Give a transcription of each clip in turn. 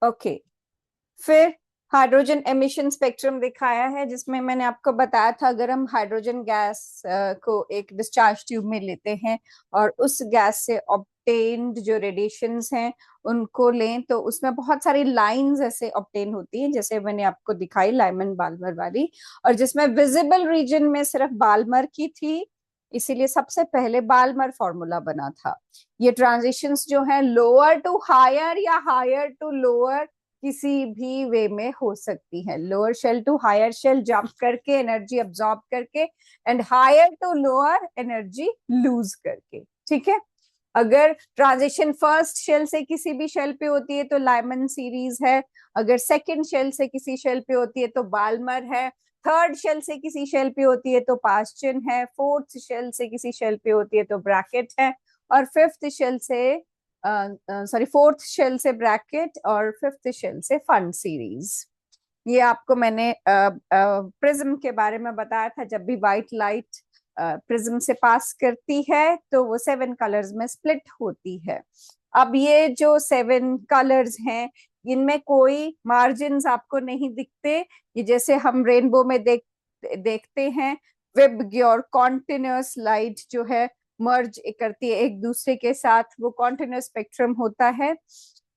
Okay, फिर hydrogen emission spectrum दिखाया है, जिसमें मैंने आपको बताया था अगर हम हाइड्रोजन गैस को एक डिस्चार्ज ट्यूब में लेते हैं और उस गैस से ऑब्टेन्ड जो रेडिएशंस हैं उनको लें, तो उसमें बहुत सारी लाइंस ऐसे ऑब्टेन होती हैं, जैसे मैंने आपको दिखाई लाइमन बाल्मर वाली, और जिसमें विजिबल रीजन में सिर्फ बाल्मर की थी, इसीलिए सबसे पहले बाल्मर फॉर्मूला बना था। ये ट्रांजिशंस जो है लोअर टू हायर या हायर टू लोअर किसी भी वे में हो सकती है, lower shell to higher shell jump करके एनर्जी अब्सॉर्ब करके, and higher to lower energy lose करके। ठीक है, अगर ट्रांजिशन फर्स्ट शेल से किसी भी शेल पे होती है तो लाइमन सीरीज है, अगर सेकंड शेल से किसी शेल पे होती है तो बाल्मर है, थर्ड शेल से किसी शेल पे होती है तो पास्चन है, फोर्थ शेल से किसी शेल पे होती है तो ब्रैकेट है, और फिफ्थ शेल से फोर्थ शेल से ब्रैकेट, और फिफ्थ शेल से फन सीरीज। ये आपको मैंने प्रिज्म के बारे में बताया था, जब भी व्हाइट लाइट प्रिज्म से पास करती है तो वो 7 कलर्स में स्प्लिट होती है। अब ये जो 7 कलर्स हैं, इनमें कोई मार्जिन्स आपको नहीं दिखते, ये जैसे हम रेनबो में देखते हैं, विब और कॉन्टिन्यूअस लाइट जो है मर्ज करती है एक दूसरे के साथ, वो कॉन्टिन्यूअस स्पेक्ट्रम होता है।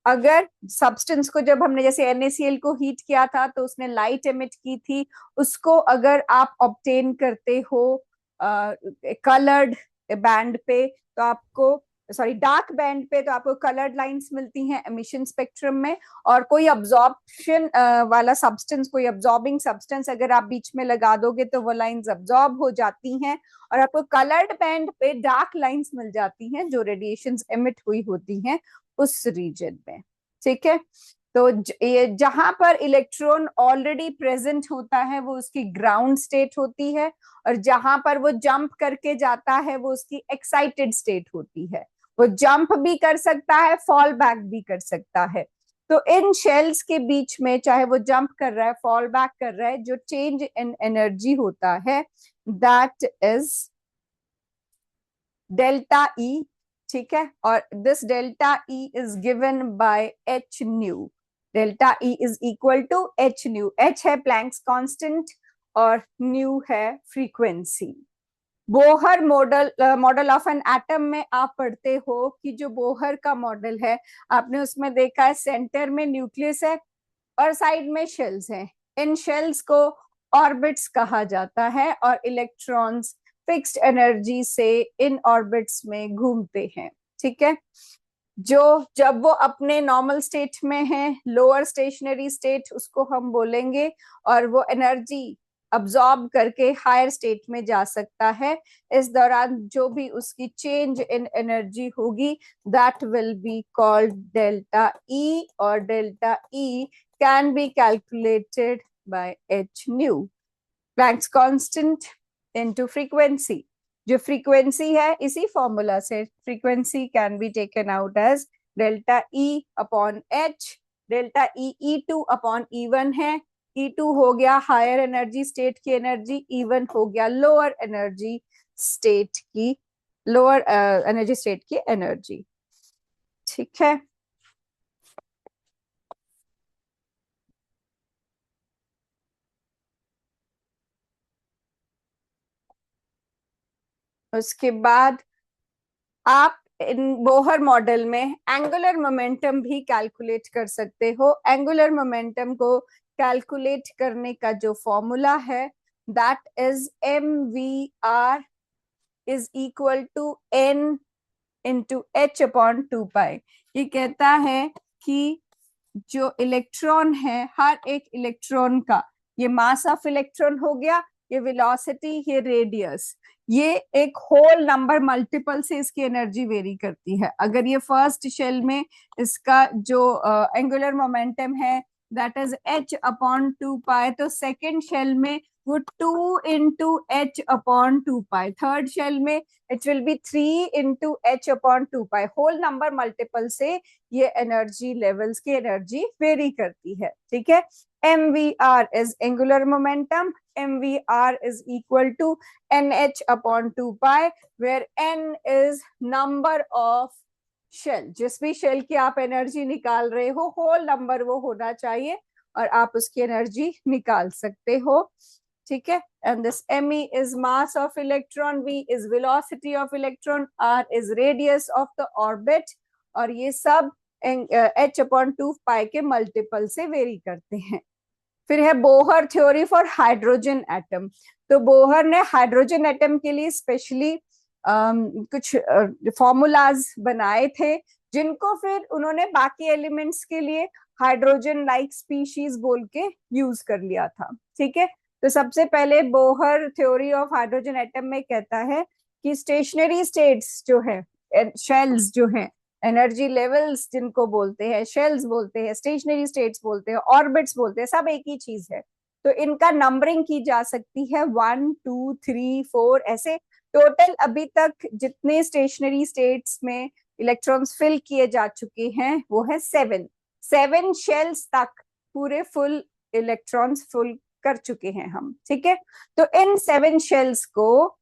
अगर सब्सटेंस को, जब हमने जैसे NaCl को हीट किया था तो उसने लाइट एमिट की थी, उसको अगर आप ऑब्टेन करते हो कलर्ड बैंड पे तो आपको, सॉरी डार्क बैंड पे, तो आपको कलर्ड लाइंस मिलती हैं एमिशन स्पेक्ट्रम में। और कोई अब्जॉर्प्शन वाला सब्सटेंस, कोई अब्जॉर्बिंग सब्सटेंस अगर आप बीच में लगा दोगे तो वो लाइंस अब्जॉर्ब हो जाती हैं और आपको कलर्ड बैंड पे डार्क लाइंस मिल जाती हैं जो रेडिएशंस एमिट हुई होती हैं उस रीजन में। ठीक है, तो ये जहां पर इलेक्ट्रॉन ऑलरेडी प्रेजेंट होता है वो उसकी ग्राउंड स्टेट होती है, और जहां पर वो जंप करके जाता है वो उसकी एक्साइटेड स्टेट होती है। वो जंप भी कर सकता है, फॉल बैक भी कर सकता है। तो इन शेल्स के बीच में, चाहे वो जंप कर रहा है, फॉल बैक कर रहा है, जो चेंज इन एनर्जी होता है दैट इज डेल्टा ई। ठीक है, और this delta E is given by H nu. Delta E is equal to H nu. एच है प्लैंक्स कांस्टेंट और न्यू है frequency. Bohr model, model of an atom में आप पढ़ते हो कि जो बोहर का मॉडल है, आपने उसमें देखा है सेंटर में न्यूक्लियस है और साइड में शेल्स हैं। इन शेल्स को ऑर्बिट्स कहा जाता है और इलेक्ट्रॉन्स फिक्स्ड एनर्जी से इन ऑर्बिट्स में घूमते हैं। ठीक है, जो जब वो अपने नॉर्मल स्टेट में है, लोअर स्टेशनरी स्टेट उसको हम बोलेंगे, और वो एनर्जी अब्सॉर्ब करके हायर स्टेट में जा सकता है। इस दौरान जो भी उसकी चेंज इन एनर्जी होगी that will be called delta E, और delta E can be calculated by H nu, Planck's constant into frequency. जो फ्रीक्वेंसी है, इसी फॉर्मूला से frequency can be taken out as delta E upon H. Delta E E2 upon E1 है। E2 हो गया higher energy state की energy, E1 हो गया लोअर एनर्जी स्टेट की, लोअर एनर्जी स्टेट की एनर्जी। ठीक है, उसके बाद आप इन बोहर मॉडल में एंगुलर मोमेंटम भी कैलकुलेट कर सकते हो। एंगुलर मोमेंटम को कैलकुलेट करने का जो फॉर्मूला है that is mvr is equal to n into h upon 2 pi. ये कहता है कि जो इलेक्ट्रॉन है, हर एक इलेक्ट्रॉन का, ये मास ऑफ इलेक्ट्रॉन हो गया, ये वेलोसिटी, ये रेडियस, ये एक होल नंबर मल्टीपल से इसकी एनर्जी वेरी करती है। अगर ये फर्स्ट शेल में इसका जो एंगुलर मोमेंटम है that is h upon 2 pi, तो सेकेंड शेल में वो 2 into H upon 2 pi, third shell में it will be 3 into H upon 2 pi. Whole number multiple से ये एनर्जी लेवल्स की एनर्जी वेरी करती है। ठीक है, mvr is angular momentum, mvr is equal to nh upon 2 pi, where n is number of shell, जिस भी shell की आप एनर्जी निकाल रहे हो, होल नंबर वो होना चाहिए और आप उसकी एनर्जी निकाल सकते हो। ठीक है। And this me is mass of electron, v is velocity of electron, r is radius of the orbit, और ये सब h/2 के मल्टीपल से वेरी करते हैं। फिर है Bohr theory for hydrogen atom. तो बोहर ने हाइड्रोजन एटम के लिए स्पेशली कुछ फॉर्मूलाज बनाए थे, जिनको फिर उन्होंने बाकी एलिमेंट्स के लिए हाइड्रोजन लाइक स्पीशीज बोल के यूज कर लिया था। ठीक है। तो सबसे पहले Bohr theory of hydrogen atom में कहता है कि स्टेशनरी स्टेट्स जो है, शेल्स जो है, एनर्जी लेवल्स जिनको बोलते हैं, शेल्स बोलते हैं, स्टेशनरी स्टेट्स बोलते हैं, ऑर्बिट्स बोलते हैं, सब एक ही चीज है। तो इनका नंबरिंग की जा सकती है 1 2 3 4 ऐसे। टोटल अभी तक जितने स्टेशनरी स्टेट्स में इलेक्ट्रॉन्स फिल किए जा चुके हैं वो है 7 शेल्स तक पूरे फुल इलेक्ट्रॉन्स फुल कर चुके हैं हम। ठीक है। तो इन 7 शेल्स को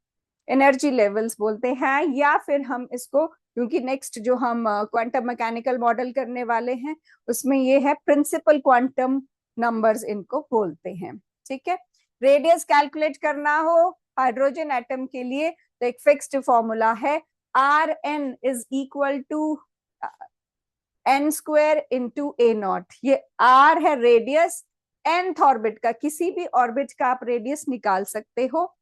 एनर्जी लेवल्स बोलते हैं, या फिर हम इसको, क्योंकि नेक्स्ट जो हम क्वांटम मैकेनिकल मॉडल करने वाले हैं उसमें ये है प्रिंसिपल क्वांटम नंबर्स इनको बोलते हैं। ठीक है। रेडियस कैलकुलेट करना हो हाइड्रोजन एटम के लिए तो एक फिक्स्ड फॉर्मूला है, R n is equal to n square into a naught. ये आर है रेडियस, nth ऑर्बिट का, किसी भी ऑर्बिट का आप रेडियस निकाल सकते हो।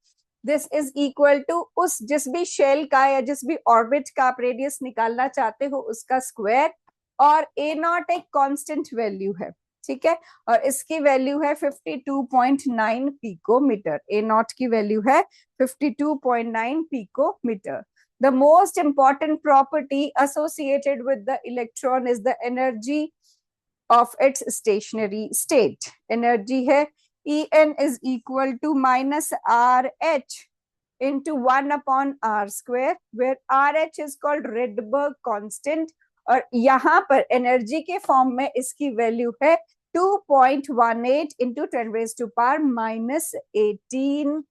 दिस इज इक्वल टू उस जिस भी शेल का या जिस भी ऑर्बिट का आप रेडियस निकालना चाहते हो उसका स्क्वायर, और ए नॉट एक कांस्टेंट वैल्यू है। ठीक है। और इसकी वैल्यू है 52.9 पिकोमीटर। ए नॉट की वैल्यू है 52.9 picometre. The most important property associated with the electron is the energy of its stationary state. Energy है En is equal to minus RH into 1 upon R square, where RH is called Rydberg constant, और यहाँ पर energy के form में इसकी value है 2.18 into 10 raised to power minus 18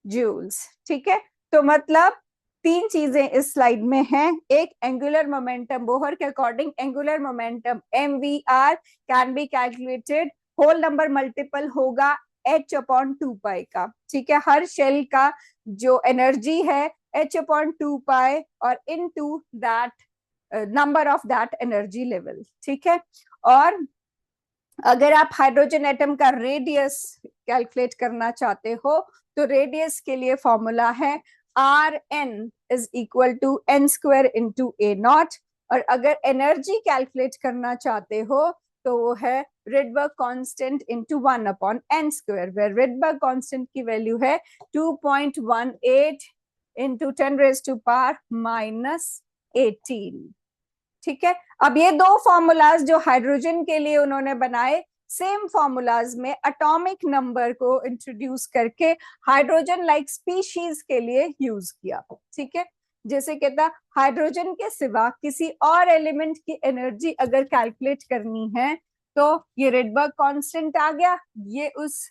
joules. ठीक है। तो मतलब तीन चीजें इस स्लाइड में हैं। एक एंगुलर मोमेंटम, बोहर के according angular momentum mvr can be calculated, whole number multiple होगा h/2 का। ठीक है। हर शेल का जो एनर्जी है h/2 और into that number of that energy level. ठीक है। और अगर आप हाइड्रोजन एटम का रेडियस कैलकुलेट करना चाहते हो तो रेडियस के लिए फॉर्मूला है R n is equal to n square into a naught, और अगर एनर्जी कैलकुलेट करना चाहते हो तो वो है Rydberg constant into 1 upon n square, where Rydberg constant की वैल्यू है 2.18 into 10 raise to power minus 18। ठीक है। अब ये दो फॉर्मूलाज जो हाइड्रोजन के लिए उन्होंने बनाए, सेम फॉर्मूलाज में एटॉमिक नंबर को इंट्रोड्यूस करके हाइड्रोजन लाइक स्पीशीज के लिए यूज किया। ठीक है। जैसे कहता हाइड्रोजन के सिवा किसी और एलिमेंट की एनर्जी अगर कैलकुलेट करनी है तो ये रिडबर्ग कांस्टेंट आ गया, ये उस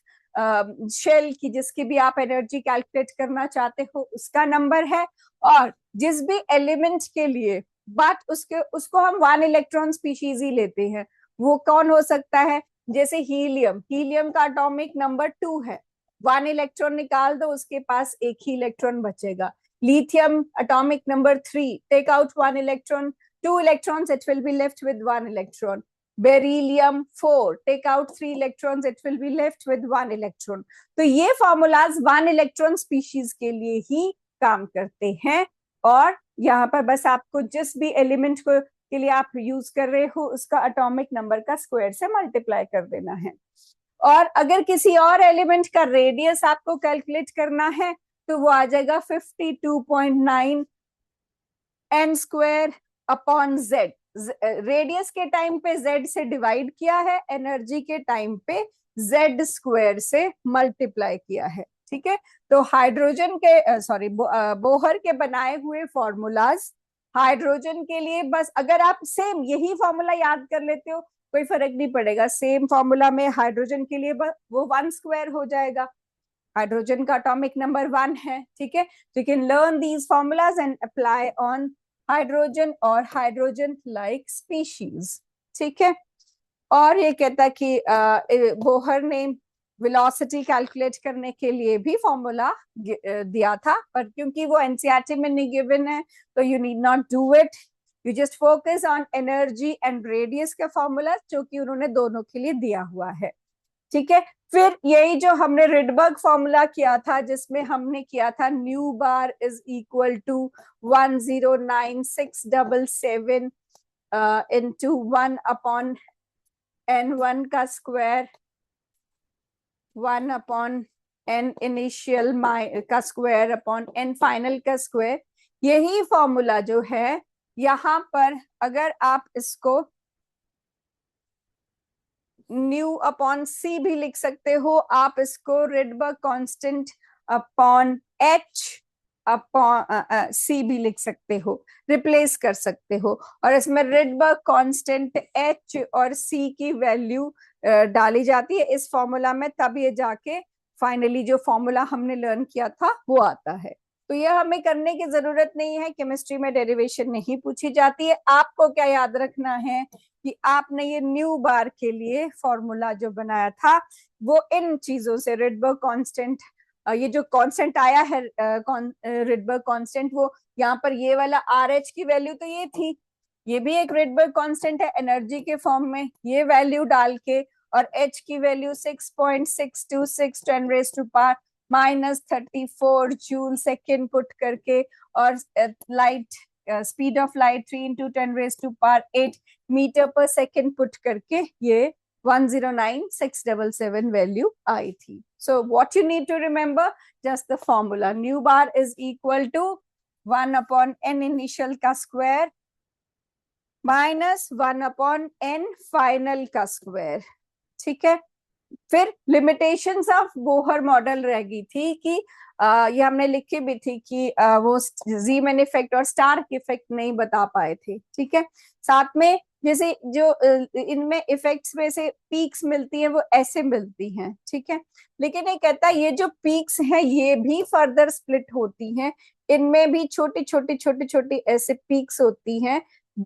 शेल की जिसकी भी आप एनर्जी कैलकुलेट करना चाहते हो उसका नंबर है, और जिस भी एलिमेंट के लिए बट उसको हम 1 इलेक्ट्रॉन स्पीशीज ही लेते हैं, वो कौन हो सकता है, जैसे हीलियम का एटॉमिक नंबर 2 है, 1 इलेक्ट्रॉन निकाल दो उसके पास एक ही इलेक्ट्रॉन बचेगा। Lithium atomic number 3, take out 1 electron, 2 electrons, it will be left with 1 electron. Beryllium 4, take out 3 electrons, it will be left with 1 electron. तो ये फॉर्मूलाज 1 इलेक्ट्रॉन स्पीशीज के लिए ही काम करते हैं, और यहाँ पर बस आपको जिस भी एलिमेंट को के लिए आप यूज कर रहे हो उसका एटॉमिक नंबर का स्क्वायर से मल्टीप्लाई कर देना है। और अगर किसी और एलिमेंट का रेडियस आपको कैलकुलेट करना है तो वो आ जाएगा 52.9 n square upon z। Radius के टाइम पे z से डिवाइड किया है, एनर्जी के टाइम पे z स्क्वायर से मल्टीप्लाई किया है। ठीक है। तो हाइड्रोजन के बोहर के बनाए हुए फॉर्मूलाज हाइड्रोजन के लिए, बस अगर आप सेम यही फॉर्मूला याद कर लेते हो कोई फर्क नहीं पड़ेगा, सेम फॉर्मूला में हाइड्रोजन के लिए वो 1 स्क्वायर हो जाएगा। हाइड्रोजन का एटॉमिक नंबर 1 है। ठीक है। तो you can learn these formulas and apply on hydrogen और हाइड्रोजन लाइक स्पीशीज। ठीक है। और ये कहता कि बोहर ने वेलोसिटी कैलकुलेट करने के लिए भी फॉर्मूला दिया था, पर क्योंकि वो एनसीईआरटी में नहीं गिवन है तो you need not do it, you just focus on energy and radius का फॉर्मूला जो कि उन्होंने दोनों के लिए दिया हुआ है। ठीक है। फिर यही जो हमने रिडबर्ग फॉर्मूला किया था जिसमें हमने किया था nu bar is equal to 109677 into 1/n1 का स्क्वायर 1/n इनिशियल का स्क्वायर अपॉन n फाइनल का स्क्वायर, यही फॉर्मूला जो है यहाँ पर अगर आप इसको न्यू अपॉन सी भी लिख सकते हो, आप इसको Rydberg constant upon H upon C भी लिख सकते हो, रिप्लेस कर सकते हो। और इसमें रिडबर्ग कांस्टेंट एच और सी की वैल्यू डाली जाती है इस फॉर्मूला में, तब ये जाके फाइनली जो फॉर्मूला हमने लर्न किया था वो आता है। तो ये हमें करने की जरूरत नहीं है, केमिस्ट्री में डेरिवेशन नहीं पूछी जाती है। आपको क्या याद रखना है कि आपने ये न्यू बार के लिए फॉर्मूला जो बनाया था वो इन चीजों से, रिडबर्ग कांस्टेंट, ये जो कांस्टेंट आया है रिडबर्ग कांस्टेंट, वो यहाँ पर ये वाला आर एच की वैल्यू तो ये थी, ये भी एक रिडबर्ग कांस्टेंट है एनर्जी के फॉर्म में, ये वैल्यू डाल के और एच की वैल्यू 6.626 10⁻⁻34 जूल सेकेंड पुट करके और light speed of light 3 × 10⁻8 metre पर सेकेंड पुट करके ये 109677 वैल्यू आई थी। So what you need to remember, just the formula. Nu bar is equal to 1/n initial का square minus 1/n final का square। ठीक है। फिर लिमिटेशंस ऑफ बोहर मॉडल रह गई थी कि ये हमने लिखी भी थी कि वो जीमैन इफेक्ट और स्टार्क इफेक्ट नहीं बता पाए थे। ठीक है। साथ में जैसे जो इनमें इफेक्ट्स में से पीक्स मिलती हैं वो ऐसे मिलती हैं। ठीक है। लेकिन ये कहता है ये जो पीक्स हैं ये भी फर्दर स्प्लिट होती हैं, इनमें भी छोटी छोटी छोटी छोटी ऐसे पीक्स होती हैं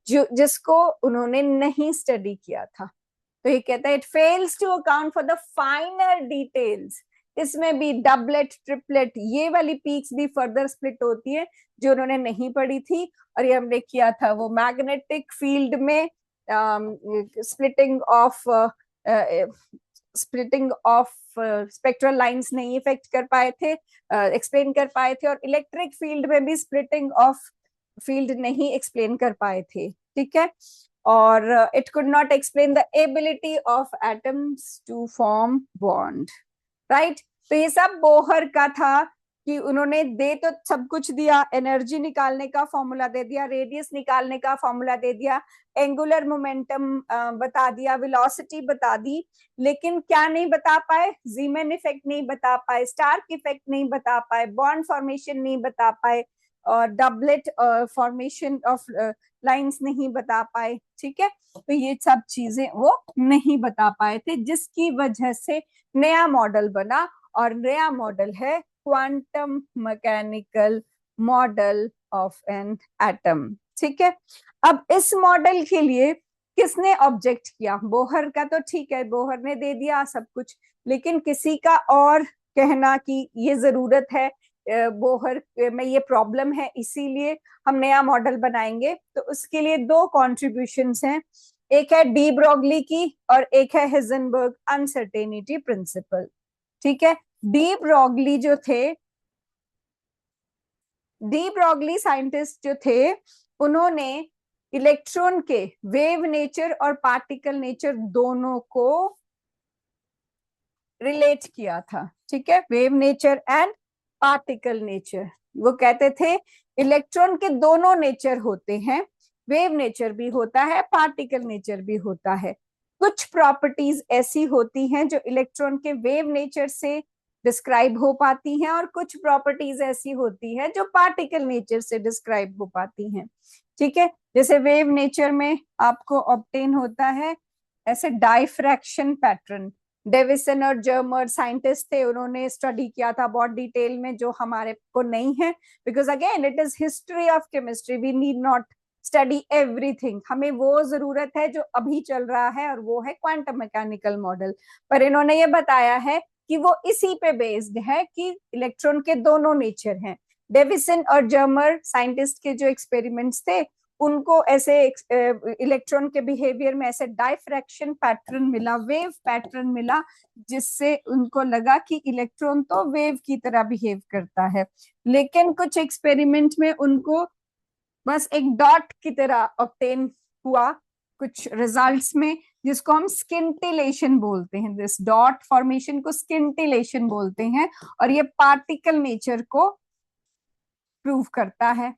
जो जिसको उन्होंने नहीं स्टडी किया था। तो ये कहता है it fails to account for the finer details, इसमें भी डबलेट ट्रिपलेट ये वाली पीक्स भी फर्दर स्प्लिट होती है जो उन्होंने नहीं पढ़ी थी। और ये हमने किया था वो मैग्नेटिक फील्ड में स्प्लिटिंग ऑफ स्पेक्ट्रल लाइंस नहीं इफेक्ट कर पाए थे, एक्सप्लेन कर पाए थे, और इलेक्ट्रिक फील्ड में भी स्प्लिटिंग ऑफ फील्ड नहीं एक्सप्लेन कर पाए थे। ठीक है। और it could not explain the ability of atoms to form bond, right? तो ये सब बोहर का था कि उन्होंने दे तो सब कुछ दिया, एनर्जी निकालने का फॉर्मूला दे दिया, रेडियस निकालने का फॉर्मूला दे दिया, एंगुलर मोमेंटम बता दिया, वेलोसिटी बता दी, लेकिन क्या नहीं बता पाए, जीमैन इफेक्ट नहीं बता पाए, स्टार्क इफेक्ट नहीं बता पाए, बॉन्ड फॉर्मेशन नहीं बता पाए, और डबलेट फॉर्मेशन ऑफ लाइंस नहीं बता पाए। ठीक है। तो ये सब चीजें वो नहीं बता पाए थे, जिसकी वजह से नया मॉडल बना, और नया मॉडल है quantum mechanical model of an atom. ठीक है। अब इस मॉडल के लिए किसने ऑब्जेक्ट किया? बोहर का तो ठीक है, बोहर ने दे दिया सब कुछ, लेकिन किसी का और कहना कि ये जरूरत है, बोहर में ये प्रॉब्लम है, इसीलिए हम नया मॉडल बनाएंगे। तो उसके लिए दो कॉन्ट्रीब्यूशंस हैं, एक है डी ब्रॉगली की और एक है हिजनबर्ग अनसर्टेनिटी प्रिंसिपल। ठीक है। डी ब्रॉगली जो थे, डी ब्रॉगली साइंटिस्ट जो थे, उन्होंने इलेक्ट्रॉन के वेव नेचर और पार्टिकल नेचर दोनों को रिलेट किया था। ठीक है। Wave nature and particle nature. वो कहते थे इलेक्ट्रॉन के दोनों नेचर होते हैं, वेव नेचर भी होता है, पार्टिकल नेचर भी होता है। कुछ प्रॉपर्टीज ऐसी होती हैं जो इलेक्ट्रॉन के वेव नेचर से डिस्क्राइब हो पाती हैं, और कुछ प्रॉपर्टीज ऐसी होती है जो पार्टिकल नेचर से डिस्क्राइब हो पाती हैं। ठीक है। जैसे वेव नेचर में आपको ऑब्टेन होता है ऐसे डाइफ्रैक्शन पैटर्न, डेविसन और जर्मर साइंटिस्ट थे, उन्होंने स्टडी किया था बहुत डिटेल में, जो हमारे को नहीं है, because again it is history of chemistry, we need not study everything, हमें वो जरूरत है जो अभी चल रहा है, और वो है क्वांटम मैकेनिकल मॉडल। पर इन्होंने ये बताया है कि वो इसी पे बेस्ड है कि इलेक्ट्रॉन के दोनों नेचर हैं। डेविसन और जर्मर साइंटिस्ट के जो एक्सपेरिमेंट्स थे, उनको ऐसे इलेक्ट्रॉन के बिहेवियर में ऐसे डाइफ्रैक्शन पैटर्न मिला, वेव पैटर्न मिला, जिससे उनको लगा कि इलेक्ट्रॉन तो वेव की तरह बिहेव करता है। लेकिन कुछ एक्सपेरिमेंट में उनको बस एक डॉट की तरह ऑब्टेन हुआ कुछ रिजल्ट्स में, जिसको हम स्किंटिलेशन बोलते हैं। दिस डॉट फॉर्मेशन को स्किंटिलेशन बोलते हैं, और ये पार्टिकल नेचर को प्रूव करता है।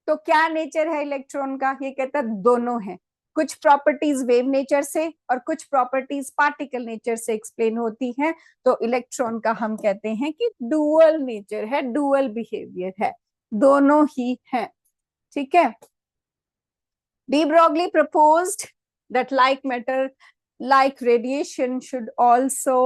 तो क्या नेचर है इलेक्ट्रॉन का? ये कहता है दोनों है, कुछ प्रॉपर्टीज वेव नेचर से और कुछ प्रॉपर्टीज पार्टिकल नेचर से एक्सप्लेन होती हैं। तो इलेक्ट्रॉन का हम कहते हैं कि डुअल नेचर है, डुअल बिहेवियर है, दोनों ही है। ठीक है। De Broglie proposed that like matter, like radiation, should also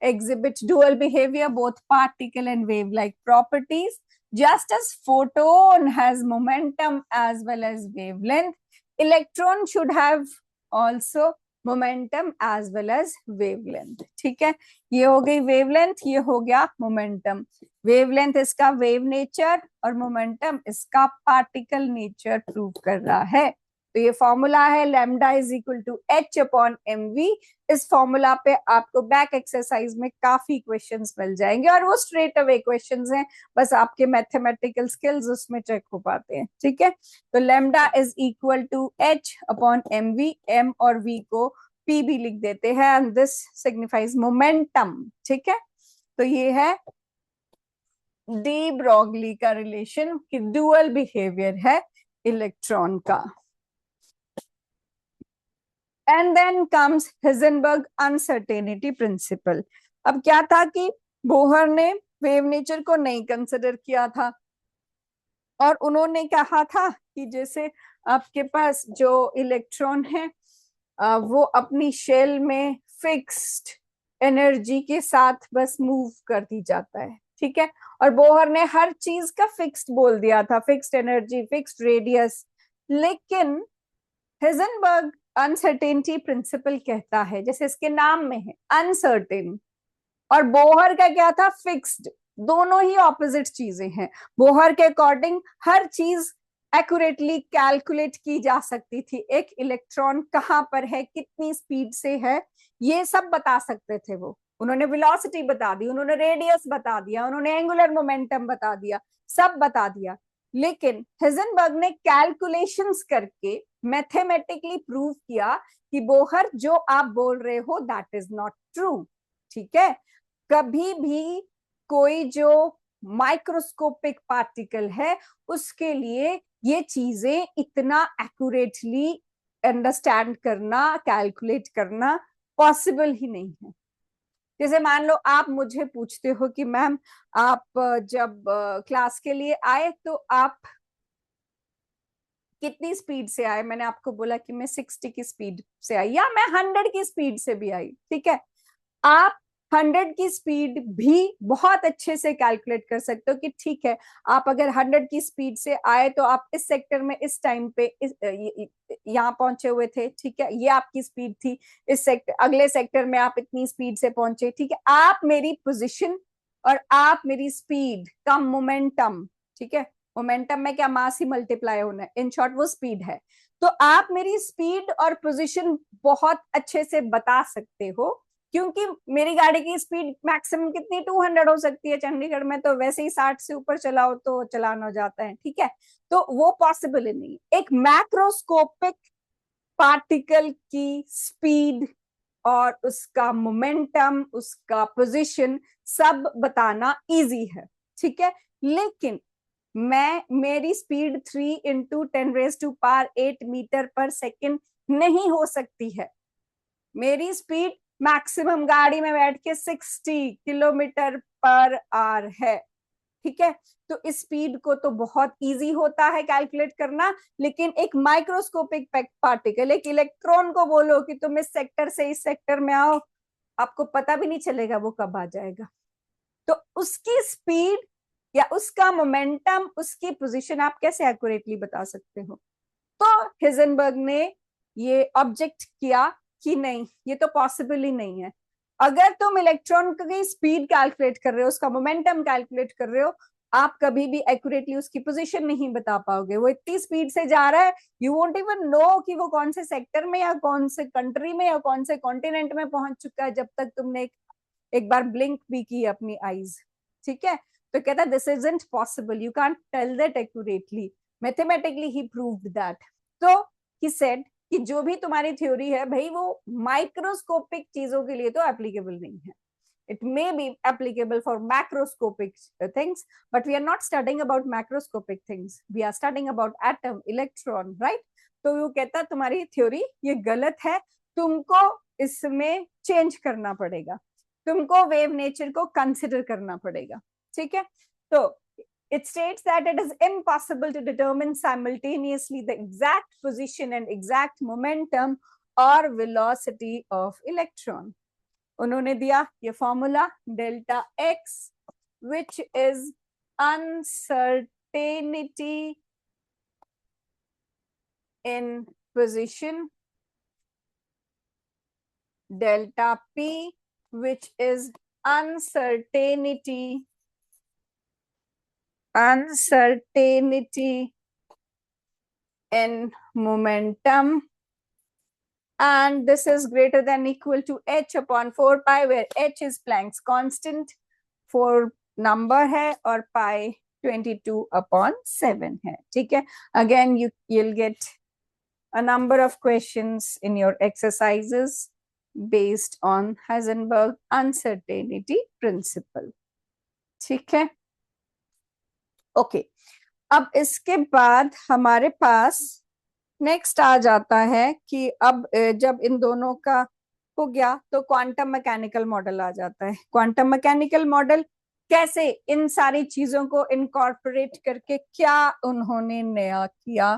exhibit dual behavior, both particle and wave-like properties. Just as photon has momentum as well as wavelength, electron should have also momentum as well as wavelength. ठीक है, ये हो गई wavelength, ये हो गया momentum. Wavelength इसका wave nature और मोमेंटम इसका पार्टिकल नेचर प्रूव कर रहा है। तो ये फॉर्मूला है lambda is equal to h upon m v. इस फॉर्मूला पे आपको बैक एक्सरसाइज में काफी क्वेश्चंस मिल जाएंगे, और वो स्ट्रेट अवे क्वेश्चंस हैं, बस आपके मैथमेटिकल स्किल्स उसमें चेक हो पाते हैं। ठीक है, तो lambda is equal to h upon m v, m और वी को पी भी लिख देते हैं, एंड दिस सिग्निफाइज मोमेंटम। ठीक है, तो ये है डी ब्रॉगली का रिलेशन कि डुअल बिहेवियर है इलेक्ट्रॉन का। And then comes Heisenberg uncertainty principle. अब क्या था कि बोहर ने वेव नेचर को नहीं कंसिडर किया था, और उन्होंने कहा था कि जैसे आपके पास जो इलेक्ट्रॉन है वो अपनी शेल में फिक्स्ड एनर्जी के साथ बस मूव करती जाता है। ठीक है, और बोहर ने हर चीज का फिक्स्ड बोल दिया था, फिक्स्ड एनर्जी, फिक्स्ड रेडियस। लेकिन हिजेनबर्ग अनसर्टेनिटी प्रिंसिपल कहता है, जैसे इसके नाम में है अनसर्टेन, और बोहर का क्या था? फिक्स्ड। दोनों ही ऑपोजिट चीजें हैं। बोहर के अकॉर्डिंग हर चीज एक्यूरेटली कैलकुलेट की जा सकती थी, एक इलेक्ट्रॉन कहाँ पर है, कितनी स्पीड से है, ये सब बता सकते थे वो। उन्होंने वेलोसिटी बता दी, उन्होंने रेडियस बता दिया, उन्होंने एंगुलर मोमेंटम बता दिया, सब बता दिया। लेकिन हिजेनबर्ग ने कैलकुलेशंस करके मैथमेटिकली प्रूव किया कि बोहर जो आप बोल रहे हो दैट इज नॉट ट्रू। ठीक है, कभी भी कोई जो माइक्रोस्कोपिक पार्टिकल है उसके लिए ये चीजें इतना एक्यूरेटली अंडरस्टैंड करना, कैलकुलेट करना पॉसिबल ही नहीं है। जैसे मान लो आप मुझे पूछते हो कि मैम आप जब क्लास के लिए आए तो आप कितनी स्पीड से आए? मैंने आपको बोला कि मैं 60 की स्पीड से आई, या मैं 100 की स्पीड से भी आई। ठीक है, आप 100 की स्पीड भी बहुत अच्छे से कैलकुलेट कर सकते हो कि ठीक है, आप अगर 100 की स्पीड से आए तो आप इस सेक्टर में इस टाइम पे यहाँ पहुंचे हुए थे। ठीक है, ये आपकी स्पीड थी, इस सेक्टर, अगले सेक्टर में आप इतनी स्पीड से पहुंचे। ठीक है, आप मेरी पोजिशन और आप मेरी स्पीड का मोमेंटम, ठीक है, मोमेंटम में क्या, मास ही मल्टीप्लाई होना है, इन शॉर्ट वो स्पीड है। तो आप मेरी स्पीड और पोजीशन बहुत अच्छे से बता सकते हो, क्योंकि मेरी गाड़ी की स्पीड मैक्सिमम कितनी 200 हो सकती है, चंडीगढ़ में तो वैसे ही 60 से ऊपर चलाओ तो चलान हो जाता है। ठीक है, तो वो पॉसिबल ही नहीं। एक मैक्रोस्कोपिक पार्टिकल की स्पीड और उसका मोमेंटम, उसका पोजीशन सब बताना इजी है। ठीक है, लेकिन मेरी स्पीड 3 इंटू 10⁸ मीटर पर सेकेंड नहीं हो सकती है। मेरी स्पीड मैक्सिमम गाड़ी में बैठ के 60 किलोमीटर पर आवर है। ठीक है, तो इस स्पीड को तो बहुत इजी होता है कैलकुलेट करना, लेकिन एक माइक्रोस्कोपिक पार्टिकल, एक इलेक्ट्रॉन को बोलो कि तुम इस सेक्टर से इस सेक्टर में आओ, आपको पता भी नहीं चलेगा वो कब आ जाएगा। तो उसकी स्पीड या उसका मोमेंटम, उसकी पोजीशन आप कैसे एक्यूरेटली बता सकते हो? तो हिजनबर्ग ने ये ऑब्जेक्ट किया कि नहीं, ये तो पॉसिबल ही नहीं है। अगर तुम इलेक्ट्रॉन की स्पीड कैलकुलेट कर रहे हो, उसका मोमेंटम कैलकुलेट कर रहे हो, आप कभी भी एक्यूरेटली उसकी पोजीशन नहीं बता पाओगे। वो इतनी स्पीड से जा रहा है, यू वोंट इवन नो कि वो कौन से सेक्टर में या कौन से कंट्री में या कौन से कॉन्टिनेंट में पहुंच चुका है, जब तक तुमने एक बार ब्लिंक भी की अपनी आईज। ठीक है, तो कहता this isn't possible, you can't tell that accurately, mathematically ही प्रूव्ड दैट। तो ही सेड कि जो भी तुम्हारी थ्योरी है भाई, वो माइक्रोस्कोपिक चीजों के लिए तो एप्लीकेबल नहीं है। It may be applicable for macroscopic things, but we are not studying about macroscopic things. We are studying about atom, electron, right? तो वो कहता तुम्हारी थ्योरी ये गलत है, तुमको इसमें चेंज करना पड़ेगा, तुमको वेव नेचर को कंसिडर करना पड़ेगा। ठीक है, तो it states that it is impossible to determine simultaneously the exact position and exact momentum or velocity of electron. उन्होंने दिया ये formula delta x, which is uncertainty in position, delta P which is uncertainty in momentum, and this is greater than equal to h upon 4 pi, where h is Planck's constant, 4 number है और pi 22/7 है। ठीक है, again you'll get a number of questions in your exercises based on Heisenberg uncertainty principle। ठीक है, okay. अब इसके बाद हमारे पास नेक्स्ट आ जाता है कि अब जब इन दोनों का हो गया तो क्वांटम मैकेनिकल मॉडल आ जाता है। क्वांटम मैकेनिकल मॉडल कैसे इन सारी चीजों को इनकॉर्पोरेट करके क्या उन्होंने नया किया?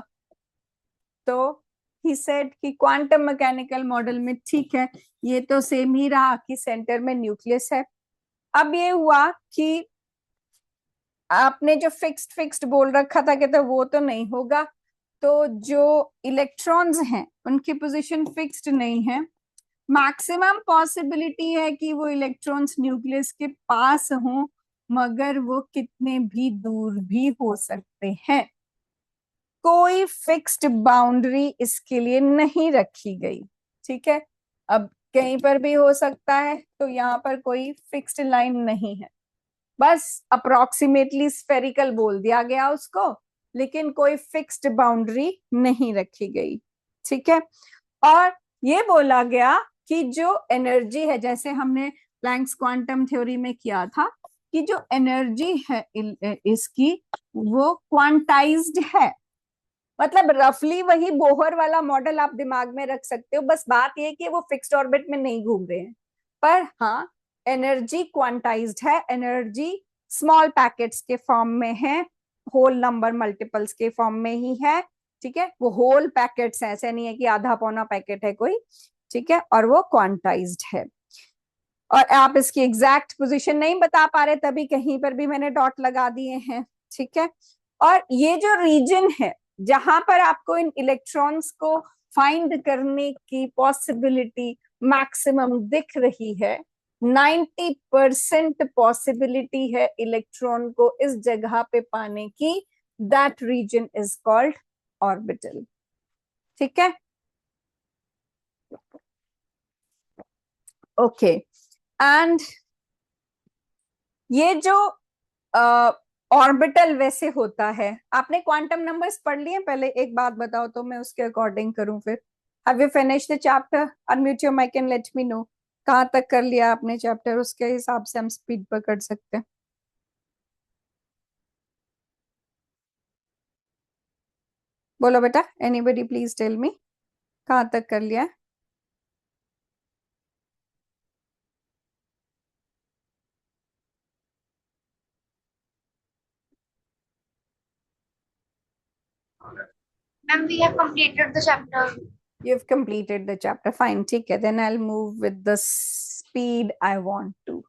तो ही सेड कि क्वांटम मैकेनिकल मॉडल में ठीक है, ये तो सेम ही रहा कि सेंटर में न्यूक्लियस है। अब ये हुआ कि आपने जो फिक्स्ड बोल रखा था कि तो वो तो नहीं होगा, तो जो इलेक्ट्रॉन्स हैं उनकी पोजीशन फिक्स्ड नहीं है। मैक्सिमम पॉसिबिलिटी है कि वो इलेक्ट्रॉन्स न्यूक्लियस के पास हों, मगर वो कितने भी दूर भी हो सकते हैं। कोई फिक्स्ड बाउंड्री इसके लिए नहीं रखी गई। ठीक है, अब कहीं पर भी हो सकता है, तो यहाँ पर कोई फिक्स्ड लाइन नहीं है, बस अप्रोक्सीमेटली स्फेरिकल बोल दिया गया उसको, लेकिन कोई फिक्स्ड बाउंड्री नहीं रखी गई। ठीक है, और ये बोला गया कि जो एनर्जी है, जैसे हमने प्लैंक्स क्वांटम थ्योरी में किया था, कि जो एनर्जी है इसकी वो क्वांटाइज्ड है। मतलब रफली वही बोहर वाला मॉडल आप दिमाग में रख सकते हो, बस बात ये कि वो फिक्स्ड ऑर्बिट में नहीं घूम रहे हैं, पर हाँ एनर्जी क्वांटाइज्ड है, एनर्जी स्मॉल पैकेट्स के फॉर्म में है, होल नंबर मल्टीपल्स के फॉर्म में ही है। ठीक है, वो होल पैकेट्स है, ऐसे नहीं है कि आधा पौना पैकेट है कोई। ठीक है, और वो क्वांटाइज्ड है, और आप इसकी एग्जैक्ट पोजीशन नहीं बता पा रहे, तभी कहीं पर भी मैंने डॉट लगा दिए हैं। ठीक है, और ये जो रीजन है जहां पर आपको इन इलेक्ट्रॉन्स को फाइंड करने की पॉसिबिलिटी मैक्सिमम दिख रही है, 90% पॉसिबिलिटी है इलेक्ट्रॉन को इस जगह पे पाने की, that reason is called orbital. ठीक है, ओके। एंड ये जो ऑर्बिटल वैसे होता है, आपने क्वांटम नंबर्स पढ़ लिए? पहले एक बात बताओ तो मैं उसके अकॉर्डिंग करूं फिर। Have you finished the chapter? Unmute your mic and let me know कहाँ तक कर लिया आपने चैप्टर, उसके हिसाब से हम स्पीड पकड़ सकते हैं। बोलो बेटा, एनीबडी प्लीज टेल मी कहाँ तक कर लिया है? Ma'am, we have completed the chapter. You've completed the chapter, fine, ठीक है, then I'll move with the speed I want to.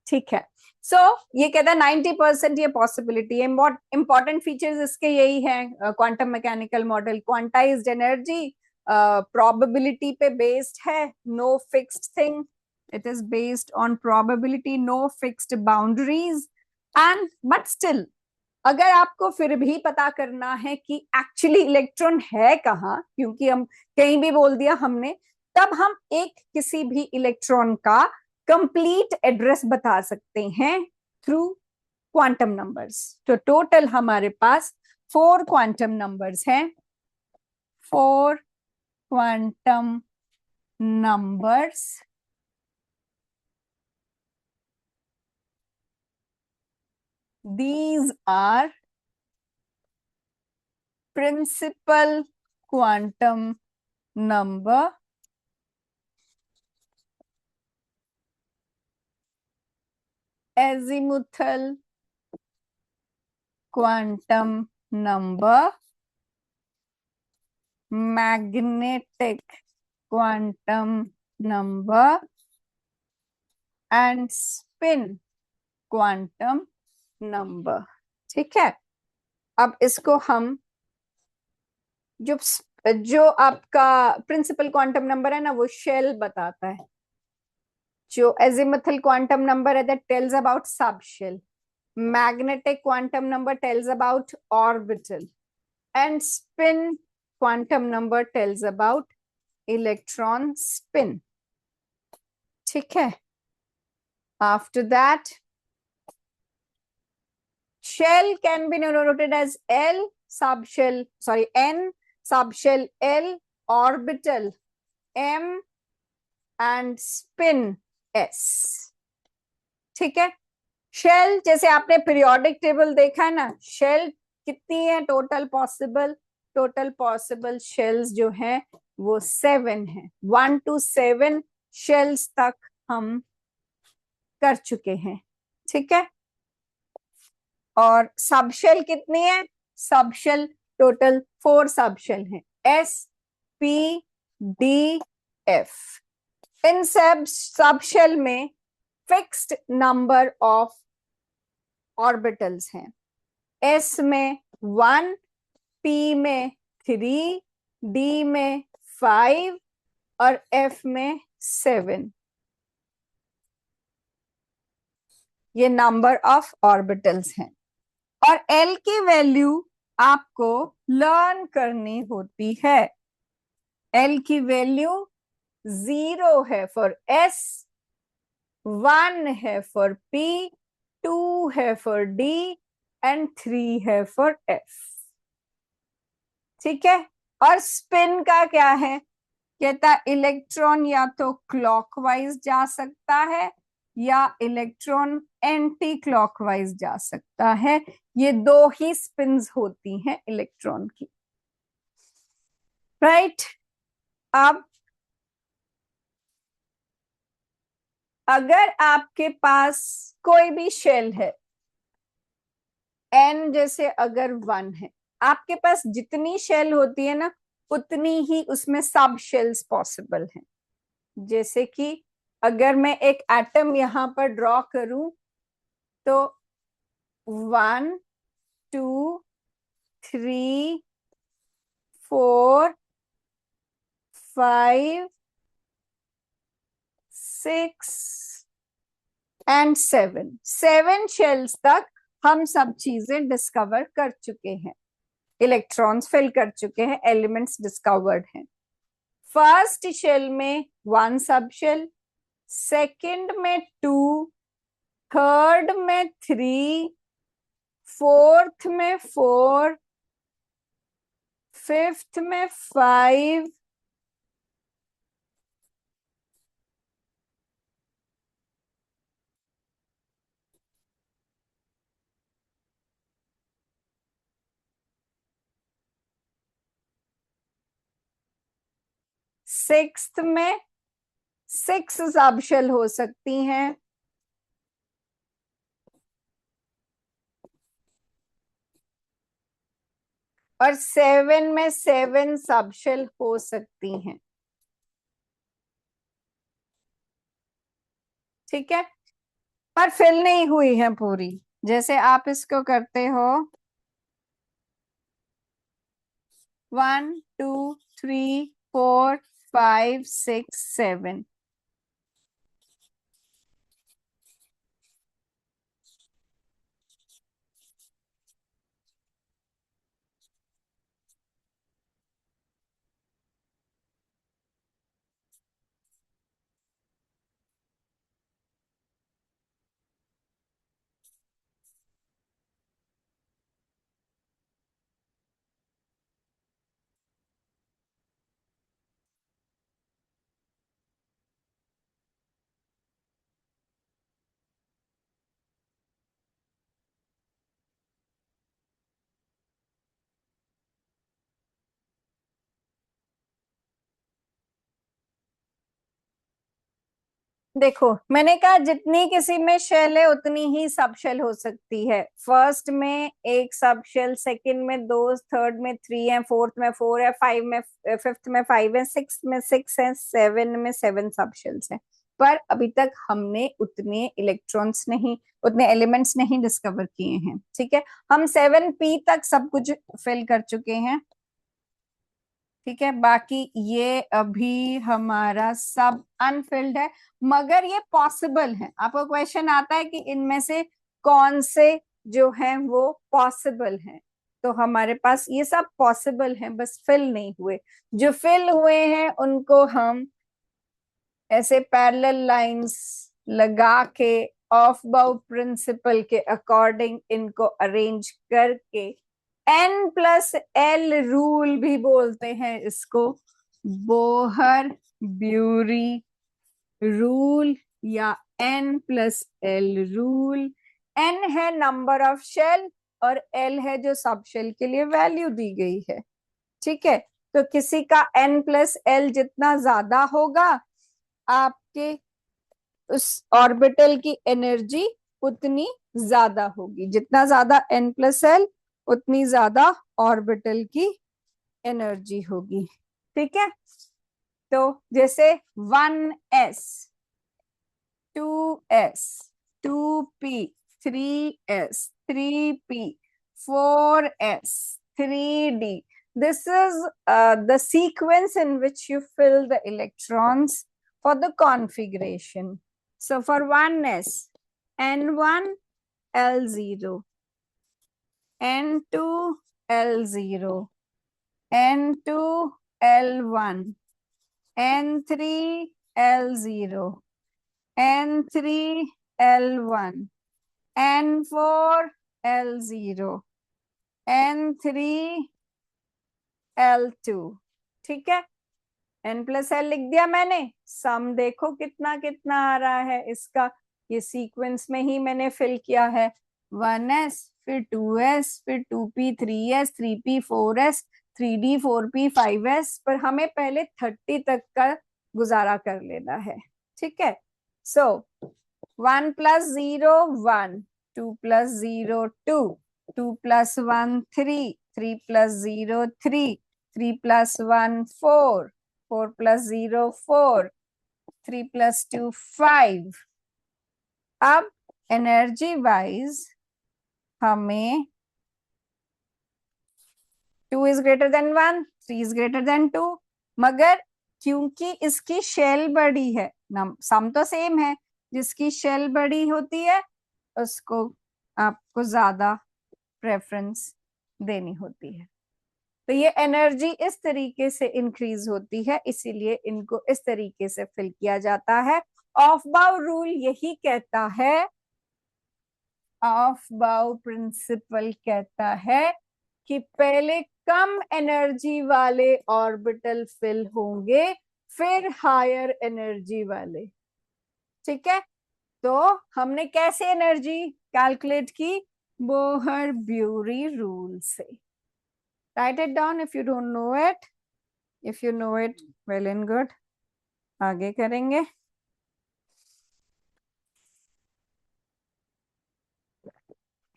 ठीक है। सो ये कहता है 90% ये पॉसिबिलिटी है। इंपॉर्टेंट फीचर्स इसके यही हैं। Quantum mechanical model quantized energy, probability पे बेस्ड है, no fixed thing, it is based on probability, no fixed boundaries and but still अगर आपको फिर भी पता करना है कि एक्चुअली इलेक्ट्रॉन है कहाँ, क्योंकि हम कहीं भी बोल दिया हमने, तब हम एक किसी भी इलेक्ट्रॉन का कंप्लीट एड्रेस बता सकते हैं थ्रू क्वांटम नंबर्स। तो टोटल हमारे पास 4 क्वांटम नंबर्स हैं, 4 quantum numbers. These are principal quantum number, azimuthal quantum number, magnetic quantum number and spin quantum number। ठीक है। अब इसको हम जो जो आपका प्रिंसिपल क्वांटम नंबर है ना, वो शेल बताता है। जो एजिमुथल क्वांटम नंबर है that tells about sub shell, magnetic quantum number tells about orbital, and spin quantum number tells about electron spin। ठीक है। After that, shell can be noted as L subshell, sorry, N subshell L, orbital M and spin S। ठीक है। Shell जैसे आपने periodic table देखा है ना, shell कितनी है टोटल पॉसिबल शेल्स जो हैं वो 7 है। 1 to 7 शेल्स तक हम कर चुके हैं। ठीक है। और सबशेल कितनी है? सबशेल टोटल 4 सबशेल हैं, S P D F। इन सब सबशेल में फिक्स्ड नंबर ऑफ ऑर्बिटल्स हैं। S में 1, P में 3, D में 5 और F में 7। ये नंबर ऑफ ऑर्बिटल्स हैं। और L की वैल्यू आपको लर्न करनी होती है। L की वैल्यू 0 है फॉर S, 1 है फॉर P, 2 है फॉर D एंड 3 है फॉर F। ठीक है। और स्पिन का क्या है? कहता इलेक्ट्रॉन या तो क्लॉकवाइज जा सकता है या इलेक्ट्रॉन एंटी क्लॉकवाइज जा सकता है। ये 2 ही स्पिन्स होती हैं इलेक्ट्रॉन की। राइट। अब अगर आपके पास कोई भी शेल है, n जैसे अगर 1 है, आपके पास जितनी शेल होती है ना उतनी ही उसमें सब शेल्स पॉसिबल हैं। जैसे कि अगर मैं एक एटम यहां पर ड्रॉ करूं तो 1 2 3 4 5 6 एंड 7 शेल्स तक हम सब चीजें डिस्कवर कर चुके हैं, इलेक्ट्रॉन्स फिल कर चुके हैं, एलिमेंट्स डिस्कवर्ड हैं। फर्स्ट शेल में 1 सब शेल, सेकेंड में 2, थर्ड में 3, फोर्थ में 4, फिफ्थ में 5, सिक्स्थ में 6 सब शेल हो सकती हैं, और 7 में 7 सब शेल हो सकती हैं। ठीक है, पर फिल नहीं हुई है पूरी। जैसे आप इसको करते हो 1 2 3 4 5 6 7। देखो, मैंने कहा जितनी किसी में शेल है उतनी ही सब शेल हो सकती है। फर्स्ट में एक सब शेल, सेकंड में दो, थर्ड में थ्री है, फोर्थ में फोर है, फाइव में, फिफ्थ में फाइव है, सिक्स में सिक्स है, सेवन में सेवन सब शेल्स है। पर अभी तक हमने उतने इलेक्ट्रॉन्स नहीं, उतने एलिमेंट्स नहीं डिस्कवर किए हैं। ठीक है, हम 7p तक सब कुछ फिल कर चुके हैं। ठीक है, बाकी ये अभी हमारा सब अनफिल्ड है, मगर ये पॉसिबल है। आपको क्वेश्चन आता है कि इनमें से कौन से जो है वो पॉसिबल हैं, तो हमारे पास ये सब पॉसिबल हैं, बस फिल नहीं हुए। जो फिल हुए हैं उनको हम ऐसे पैरेलल लाइंस लगा के ऑफ बाउ प्रिंसिपल के अकॉर्डिंग इनको अरेंज करके, एन प्लस एल रूल भी बोलते हैं इसको, बोहर ब्यूरी रूल या n plus l rule. N है नंबर ऑफ शेल और एल है जो सब शेल के लिए वैल्यू दी गई है। ठीक है, तो किसी का एन प्लस एल जितना ज्यादा होगा, आपके उस ऑर्बिटल की एनर्जी उतनी ज्यादा होगी। जितना ज्यादा एन प्लस एल, उतनी ज्यादा ऑर्बिटल की एनर्जी होगी। ठीक है, तो जैसे 1s, 2s, 2p, 3s, 3p, 4s, 3d. This is the sequence in which you fill the electrons for the configuration. So for 1s, n1, l0, n2, l0, n2, l1, n3, l0, n3, l1, n4, l0, n3, l2। ठीक है, n plus L लिख दिया मैंने। सम देखो कितना कितना आ रहा है इसका, ये सीक्वेंस में ही मैंने फिल किया है। 1s, फिर 2s, फिर 2p, 3s, 3p, 4s, 3d, 4p, 5s, पर हमें पहले 30 तक का गुजारा कर लेना है। ठीक है, सो 1 plus 0 1, 2 plus 0 2, 2 plus 1 3, 3 plus 0 3, 3 plus 1 4, 4 plus 0 4, 3 plus 2 5। अब एनर्जी वाइज हमें 2 is greater than 1, 3 is greater than 2, मगर क्योंकि इसकी शेल बड़ी है, सम तो सेम है, जिसकी शेल बड़ी होती है उसको आपको ज्यादा प्रेफरेंस देनी होती है। तो ये एनर्जी इस तरीके से इंक्रीज होती है, इसीलिए इनको इस तरीके से फिल किया जाता है। ऑफ बाउ रूल यही कहता है, ऑफ बाउ प्रिंसिपल कहता है कि पहले कम एनर्जी वाले ऑर्बिटल फिल होंगे, फिर हायर एनर्जी वाले। ठीक है, तो हमने कैसे एनर्जी कैलकुलेट की? बोहर ब्यूरी रूल से। Right it down if you don't know it, if you know it well and good, आगे करेंगे।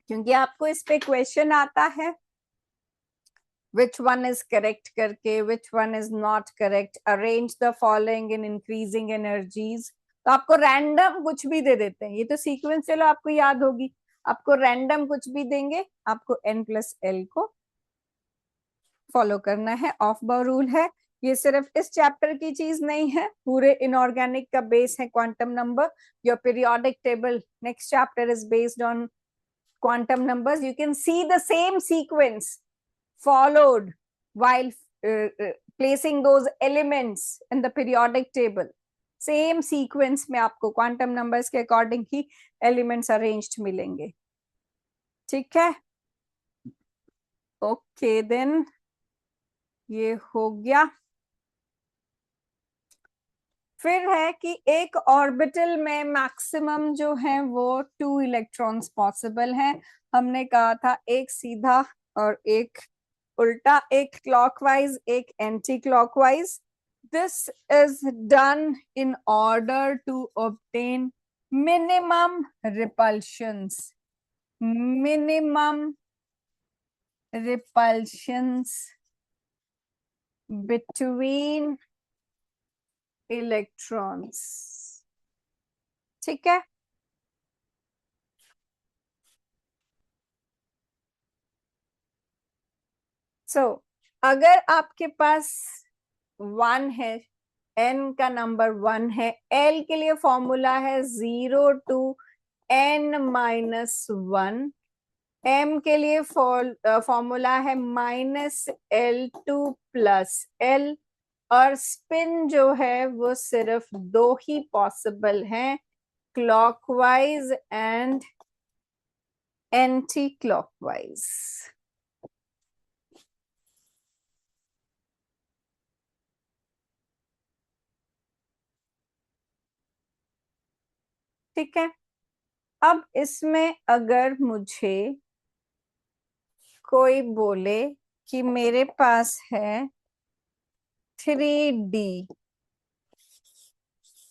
क्योंकि आपको इस पे क्वेश्चन आता है, which one is correct करके, which one is not correct, arrange the following in increasing energies, तो आपको रैंडम कुछ भी दे देते हैं, ये तो सीक्वेंस चलो आपको याद होगी, आपको रैंडम कुछ भी देंगे, आपको n+l को फॉलो करना है, ऑफ बाउ रूल है। ये सिर्फ इस चैप्टर की चीज नहीं है, पूरे इनऑर्गेनिक का बेस है quantum number. Your periodic table next chapter is based on quantum numbers. You can see the same sequence followed while placing those elements in the periodic table. Same sequence में आपको quantum numbers के according ही elements arranged मिलेंगे, ठीक है? Okay, then ये हो गया। फिर है कि एक ऑर्बिटल में मैक्सिमम जो है वो 2 इलेक्ट्रॉन्स पॉसिबल हैं। हमने कहा था एक सीधा और एक उल्टा, एक क्लॉकवाइज एक anti clockwise. This is done in order to obtain minimum repulsions, minimum repulsions between electrons, ठीक है? अगर आपके पास 1 है, n का नंबर 1 है, l के लिए फॉर्मूला है 0 to n-1, m के लिए फॉर्मूला है -L2+L, और स्पिन जो है वो सिर्फ 2 ही पॉसिबल हैं, क्लॉकवाइज एंड एंटी क्लॉकवाइज, ठीक है? अब इसमें अगर मुझे कोई बोले कि मेरे पास है 3D,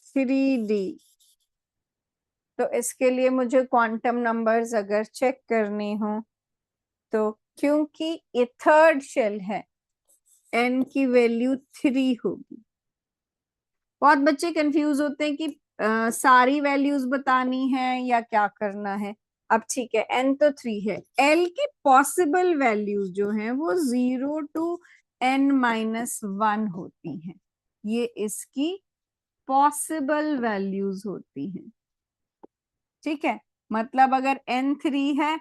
3D, तो इसके लिए मुझे क्वांटम नंबर्स अगर चेक करनी हो, तो क्योंकि ये थर्ड शेल है, n की वैल्यू 3 होगी। बहुत बच्चे कंफ्यूज होते हैं कि सारी वैल्यूज बतानी है या क्या करना है। अब ठीक है, n तो 3 है, l की पॉसिबल वैल्यूज जो हैं वो 0 to n-1 होती हैं, ये इसकी पॉसिबल वैल्यूज होती हैं, ठीक है? मतलब अगर n 3 है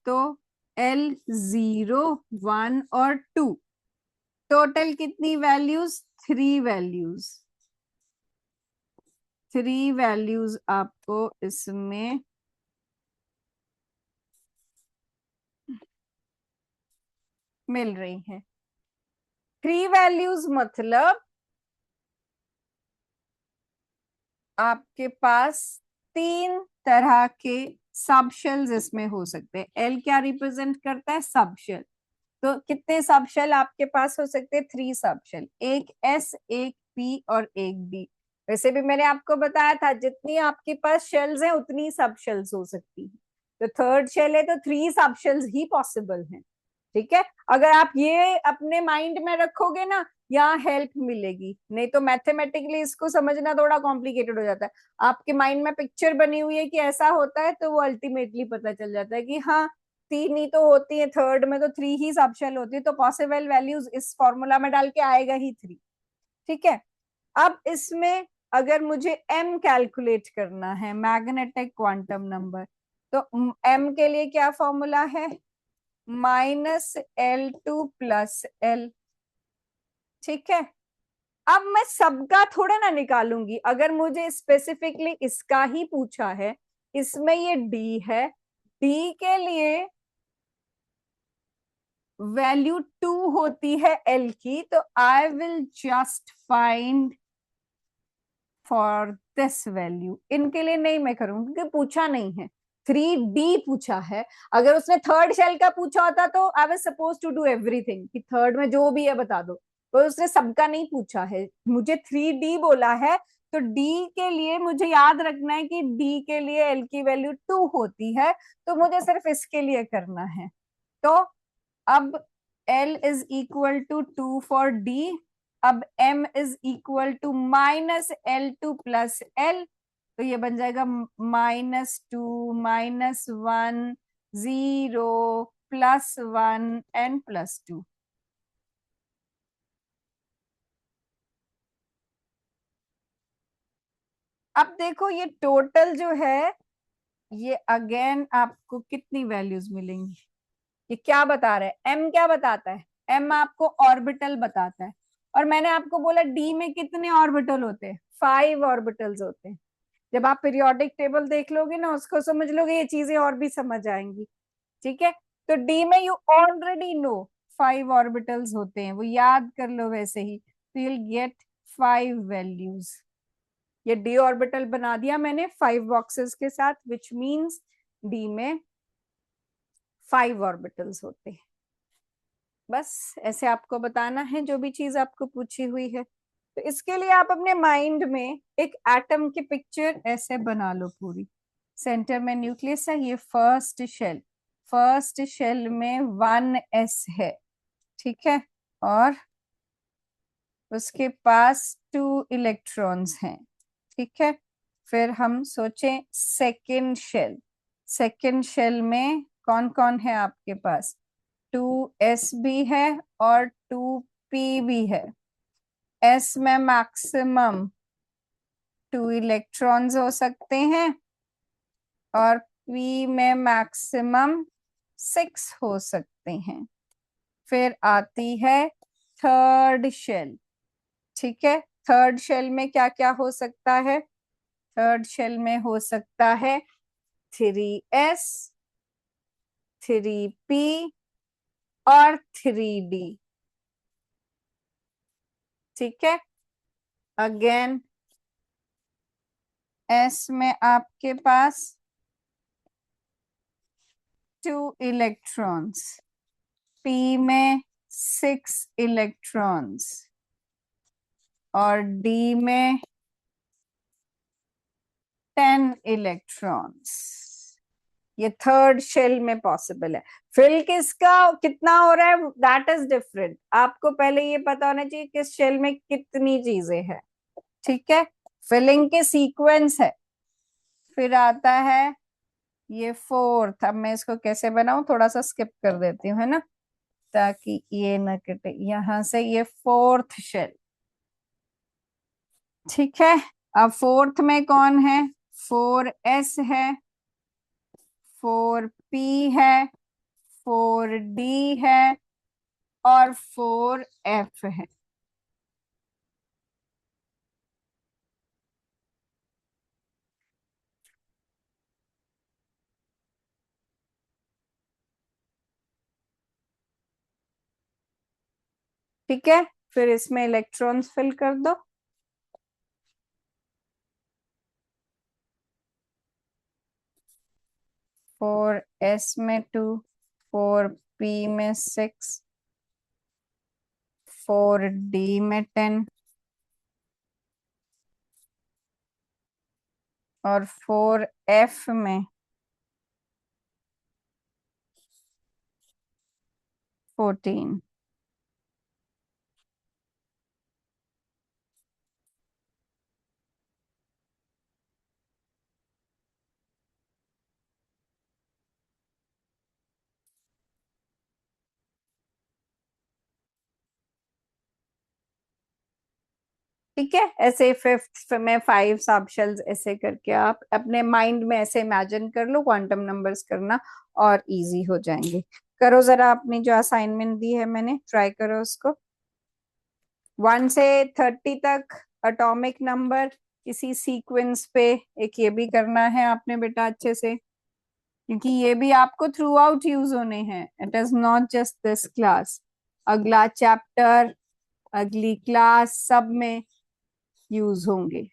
तो l 0, 1 और 2, टोटल कितनी वैल्यूज? 3 वैल्यूज, 3 वैल्यूज आपको इसमें मिल रही है। 3 वैल्यूज मतलब आपके पास 3 तरह के सब शेल्स इसमें हो सकते हैं। एल क्या रिप्रेजेंट करता है? सब शेल। तो कितने सब शेल आपके पास हो सकते हैं? 3 सब शेल, एक एस, एक पी और एक डी। वैसे भी मैंने आपको बताया था जितनी आपके पास शेल्स हैं उतनी सब शेल्स हो सकती है। तो थर्ड शेल है तो 3 सब शेल्स ही पॉसिबल हैं, ठीक है? अगर आप ये अपने माइंड में रखोगे ना, यहाँ हेल्प मिलेगी, नहीं तो मैथमेटिकली इसको समझना थोड़ा कॉम्प्लिकेटेड हो जाता है। आपके माइंड में पिक्चर बनी हुई है कि ऐसा होता है, तो वो अल्टीमेटली पता चल जाता है कि हाँ 3 ही तो होती है, थर्ड में तो 3 ही सब शेल होती है, तो पॉसिबल वैल्यूज इस फॉर्मूला में डाल के आएगा ही 3, ठीक है? अब इसमें अगर मुझे m कैलकुलेट करना है, मैग्नेटिक क्वांटम नंबर, तो m के लिए क्या फॉर्मूला है? -L2+L, ठीक है? अब मैं सबका थोड़ा ना निकालूंगी, अगर मुझे स्पेसिफिकली इसका ही पूछा है, इसमें ये d है, d के लिए वैल्यू 2 होती है l की, तो I will just find for this value. इनके लिए नहीं मैं करूंगी क्योंकि पूछा नहीं है, 3D पूछा है। अगर उसने थर्ड शेल का पूछा होता तो I was suppose to do everything, कि थर्ड में जो भी है बता दो, तो उसने सबका नहीं पूछा है, मुझे 3D बोला है। तो D के लिए मुझे याद रखना है कि D के लिए L की वैल्यू 2 होती है, तो मुझे सिर्फ इसके लिए करना है। तो अब L is equal to 2 for D, अब m is equal to -L2+L, तो ये बन जाएगा -2 -1 0 +1 n+2। अब देखो ये टोटल जो है, ये अगेन आपको कितनी वैल्यूज मिलेंगी? ये क्या बता रहा है? एम क्या बताता है? एम आपको ऑर्बिटल बताता है। और मैंने आपको बोला डी में कितने ऑर्बिटल होते हैं? 5 ऑर्बिटल्स होते हैं। जब आप पीरियोडिक टेबल देख लोगे ना, उसको समझ लोगे, ये चीजें और भी समझ आएंगी। ठीक है। तो डी में यू ऑलरेडी नो 5 ऑर्बिटल्स होते हैं, वो याद कर लो वैसे ही, तो यूल गेट 5 वैल्यूज। ये डी ऑर्बिटल बना दिया मैंने 5 बॉक्सेस के साथ, विच मीन्स डी में 5 ऑर्बिटल्स होते हैं। बस ऐसे आपको बताना है जो भी चीज आपको पूछी हुई है। तो इसके लिए आप अपने माइंड में एक एटम की पिक्चर ऐसे बना लो पूरी। सेंटर में न्यूक्लियस है, ये फर्स्ट शेल। फर्स्ट शेल में 1s है। ठीक है। और उसके पास 2 इलेक्ट्रॉन्स हैं। ठीक है। फिर हम सोचें सेकेंड शेल। सेकेंड शेल में कौन कौन है आपके पास? 2s भी है और 2p भी है। s में मैक्सिमम 2 इलेक्ट्रॉन्स हो सकते हैं और p में मैक्सिमम 6 हो सकते हैं। फिर आती है थर्ड शेल। ठीक है। थर्ड शेल में क्या क्या हो सकता है? थर्ड शेल में हो सकता है 3s, 3p और 3d। ठीक है। अगेन s में आपके पास 2 इलेक्ट्रॉन्स, p में 6 इलेक्ट्रॉन्स और d में 10 इलेक्ट्रॉन्स। ये थर्ड शेल में पॉसिबल है। फिल किसका कितना हो रहा है, दैट इज डिफरेंट। आपको पहले ये पता होना चाहिए किस शेल में कितनी चीजें हैं। ठीक है। फिलिंग के सीक्वेंस है। फिर आता है ये फोर्थ। अब मैं इसको कैसे बनाऊं, थोड़ा सा स्किप कर देती हूँ, है ना, ताकि ये ना कटे। यहां से ये फोर्थ शेल। ठीक है। अब फोर्थ में कौन है? 4s है, 4p है, 4d है और 4f है। ठीक है। फिर इसमें इलेक्ट्रॉन्स फिल कर दो। 4s में 2, 4p में 6, 4d में 10 और 4f में 14। ठीक है। ऐसे फिफ्थ में 5 सब शेल्स, ऐसे करके आप अपने माइंड में ऐसे इमेजिन कर लो, क्वांटम नंबर्स करना और इजी हो जाएंगे। करो जरा, अपनी जो असाइनमेंट दी है मैंने, ट्राई करो उसको। 1 से 30 तक एटॉमिक नंबर किसी सीक्वेंस पे, एक ये भी करना है आपने बेटा अच्छे से, क्योंकि ये भी आपको थ्रू आउट यूज होने हैं। It is not just this class, अगला चैप्टर, अगली क्लास, सब में यूज होंगे।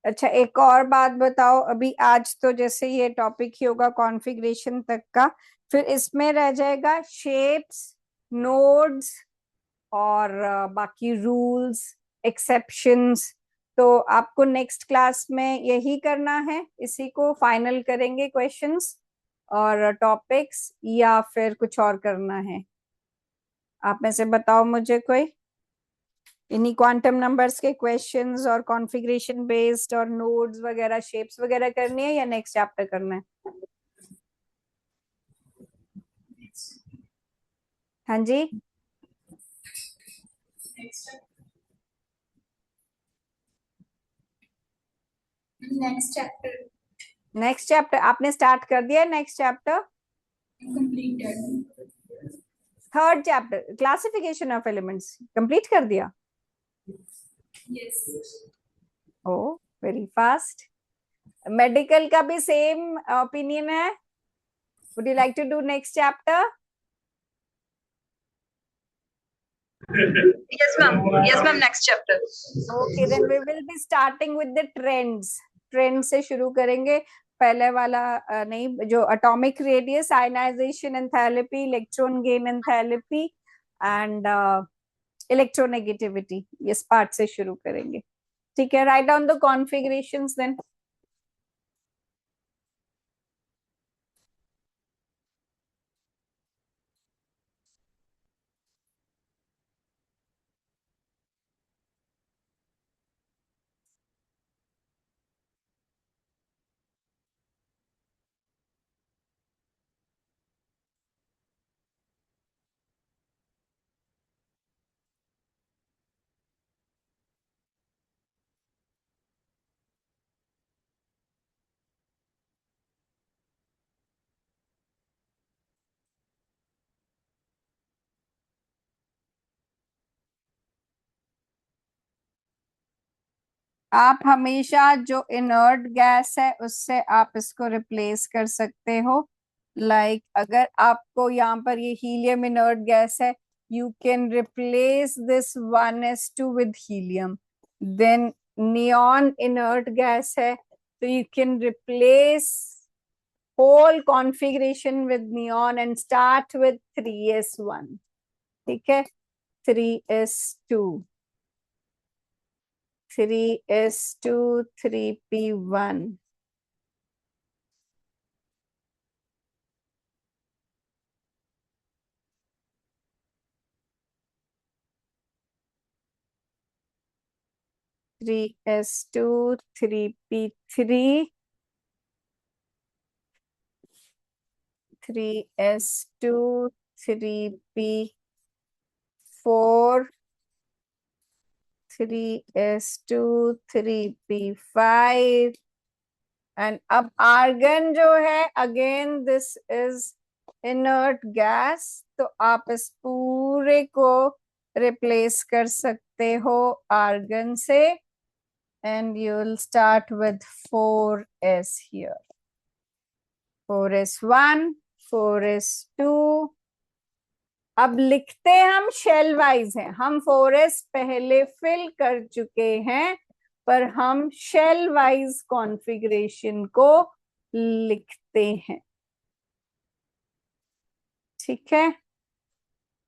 अच्छा, एक और बात बताओ, अभी आज तो जैसे ये टॉपिक ही होगा कॉन्फ़िगरेशन तक का, फिर इसमें रह जाएगा शेप्स, नोड्स, और बाकी रूल्स, एक्सेप्शंस। तो आपको नेक्स्ट क्लास में यही करना है, इसी को फाइनल करेंगे क्वेश्चंस और टॉपिक्स, या फिर कुछ और करना है? आप में से बताओ मुझे कोई। इन्हीं क्वांटम नंबर्स के क्वेश्चंस और कॉन्फ़िगरेशन बेस्ड और नोड्स वगैरह, शेप्स वगैरह करनी है, या नेक्स्ट चैप्टर करना है? हाँ जी। नेक्स्ट चैप्टर नेक्स्ट चैप्टर आपने स्टार्ट कर दिया है? Next chapter completed. Third chapter classification of elements complete कर दिया? Yes. Oh, very fast. Medical का भी सेम ओपिनियन है? Would you like to do next chapter? Yes ma'am, yes ma'am, next chapter. Okay, then we will be starting with the trends. Trend से शुरू करेंगे। पहले वाला नहीं, जो atomic radius, ionization enthalpy, electron gain enthalpy, and electronegativity, इस part से शुरू करेंगे। ठीक है, write down the configurations then. आप हमेशा जो इनर्ट गैस है उससे आप इसको रिप्लेस कर सकते हो। लाइक अगर आपको यहाँ पर ये हीलियम इनर्ट गैस है, you can replace this 1s2 with helium. Then neon inert gas है, तो you can replace whole configuration with neon and start with 3s1। ठीक है, 3s2, 3s2, 3p1। 3s2, 3p3, 3s2, 3p4, 3s2, 3p5। And अब argon जो है, again this is inert gas, तो आप इस पूरे को रिप्लेस कर सकते हो आर्गन से। And you will start with 4s here, 4s1, 4s2। अब लिखते हम शेल वाइज हैं, हम 4s पहले फिल कर चुके हैं, पर हम शेल वाइज कॉन्फ़िगरेशन को लिखते हैं। ठीक है,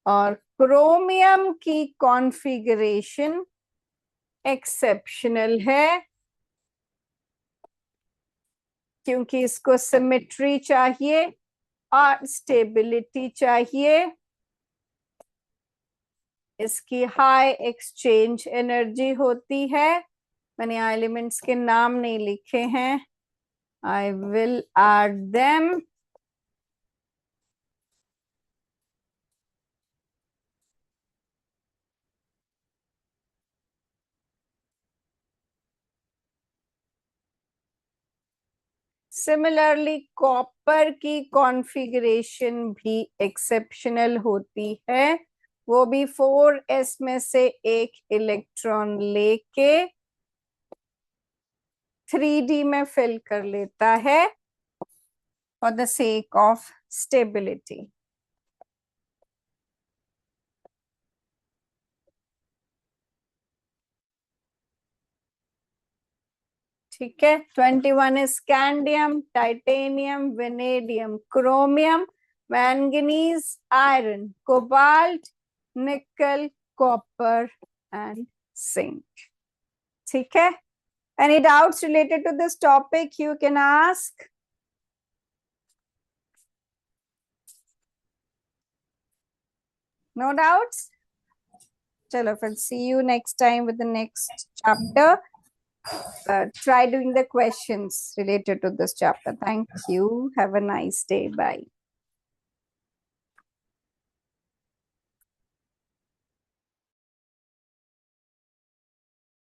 और क्रोमियम की कॉन्फ़िगरेशन एक्सेप्शनल है, क्योंकि इसको सिमेट्री चाहिए और स्टेबिलिटी चाहिए। इसकी हाई एक्सचेंज एनर्जी होती है। मैंने यहाँ एलिमेंट्स के नाम नहीं लिखे हैं, I will add them. Similarly copper की कॉन्फ़िगरेशन भी एक्सेप्शनल होती है, वो भी 4s में से एक इलेक्ट्रॉन लेके 3d में फिल कर लेता है for the sake of stability. ठीक है। 21 is scandium, titanium, vanadium, chromium, manganese, iron, cobalt, nickel, copper and zinc. ठीक है। Any doubts related to this topic you can ask? No doubts? Chalo, फिर see you next time with the next chapter. Try doing the questions related to this chapter. Thank you. Have a nice day. Bye.